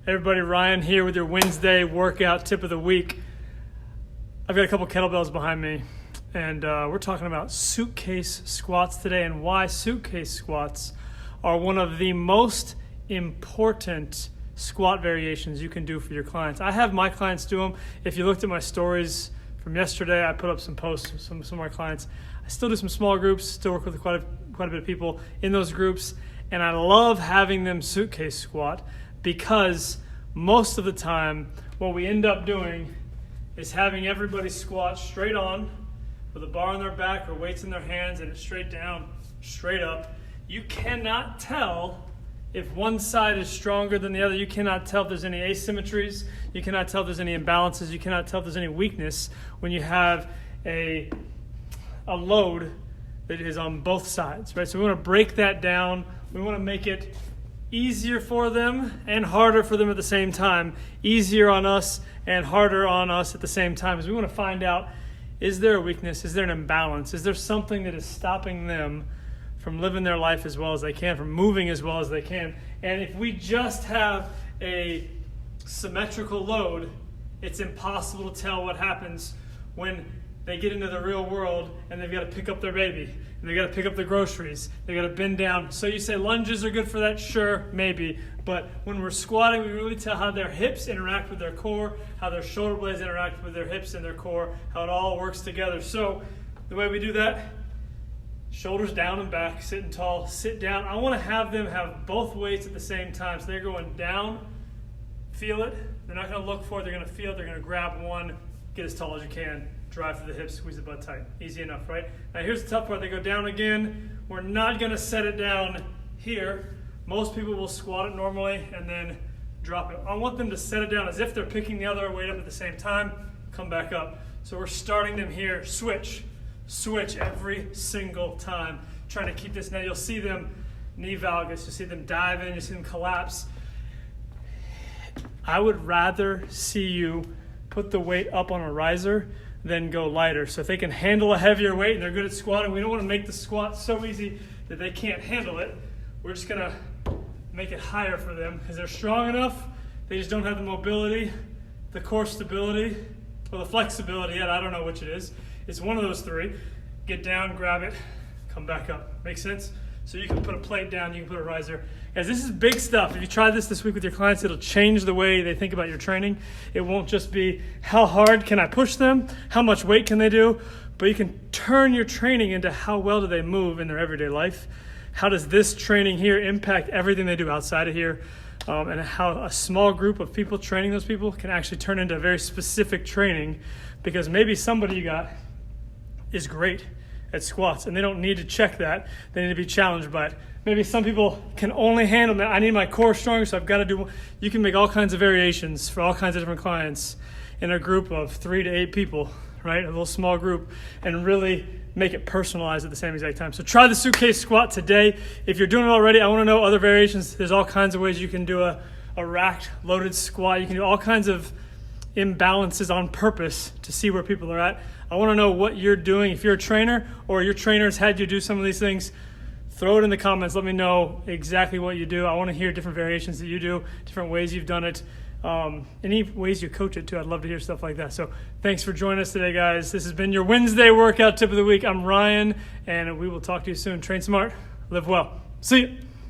Everybody, Ryan here with your Wednesday workout tip of the week. I've got a couple kettlebells behind me, and we're talking about suitcase squats today and why suitcase squats are one of the most important squat variations you can do for your clients. I have my clients do them. If you looked at my stories from yesterday, I put up some posts with some of my clients. I still do some small groups, still work with quite a bit of people in those groups, and I love having them suitcase squat because most of the time what we end up doing is having everybody squat straight on with a bar on their back or weights in their hands, and it's straight down, straight up. You cannot tell if one side is stronger than the other. You cannot tell if there's any asymmetries. You cannot tell if there's any imbalances. You cannot tell if there's any weakness when you have a load that is on both sides, right? So we want to break that down. We want to make it easier for them and harder for them at the same time. Easier on us and harder on us at the same time, because we want to find out, is there a weakness? Is there an imbalance? Is there something that is stopping them from living their life as well as they can, from moving as well as they can? And if we just have a symmetrical load, it's impossible to tell what happens when they get into the real world and they've got to pick up their baby and they've got to pick up the groceries. They've got to bend down. So you say lunges are good for that? Sure, maybe. But when we're squatting, we really tell how their hips interact with their core, how their shoulder blades interact with their hips and their core, how it all works together. So the way we do that, shoulders down and back, sitting tall, sit down. I want to have them have both weights at the same time. So they're going down, feel it. They're not going to look for it. They're going to feel it. They're going to grab one, get as tall as you can. Drive through the hips, squeeze the butt tight. Easy enough, right? Now here's the tough part. They go down again. We're not going to set it down here. Most people will squat it normally and then drop it. I want them to set it down as if they're picking the other weight up at the same time. Come back up. So we're starting them here. Switch every single time. Trying to keep this. Now you'll see them knee valgus. You'll see them dive in. You'll see them collapse. I would rather see you put the weight up on a riser then go lighter. So if they can handle a heavier weight and they're good at squatting, we don't want to make the squat so easy that they can't handle it. We're just gonna make it higher for them because they're strong enough. They just don't have the mobility, the core stability, or the flexibility yet. I don't know which it is. It's one of those three. Get down, grab it, come back up. Make sense? So you can put a plate down, you can put a riser. Guys, this is big stuff. If you try this week with your clients, it'll change the way they think about your training. It won't just be how hard can I push them, how much weight can they do, but you can turn your training into how well do they move in their everyday life. How does this training here impact everything they do outside of here, and how a small group of people training those people can actually turn into a very specific training, because maybe somebody you got is great at squats and they don't need to check that. They need to be challenged by it. Maybe some people can only handle that. I need my core stronger, so I've got to do. You can make all kinds of variations for all kinds of different clients in a group of 3 to 8 people, right? A little small group, and really make it personalized at the same exact time. So try the suitcase squat today. If you're doing it already, I want to know other variations. There's all kinds of ways you can do a racked loaded squat. You can do all kinds of imbalances on purpose to see where people are at. I want to know what you're doing. If you're a trainer or your trainers had you do some of these things, throw it in the comments. Let me know exactly what you do. I want to hear different variations that you do, different ways you've done it, any ways you coach it too. I'd love to hear stuff like that. So thanks for joining us today, guys. This has been your Wednesday workout tip of the week. I'm Ryan, and we will talk to you soon. Train smart, live well. See you.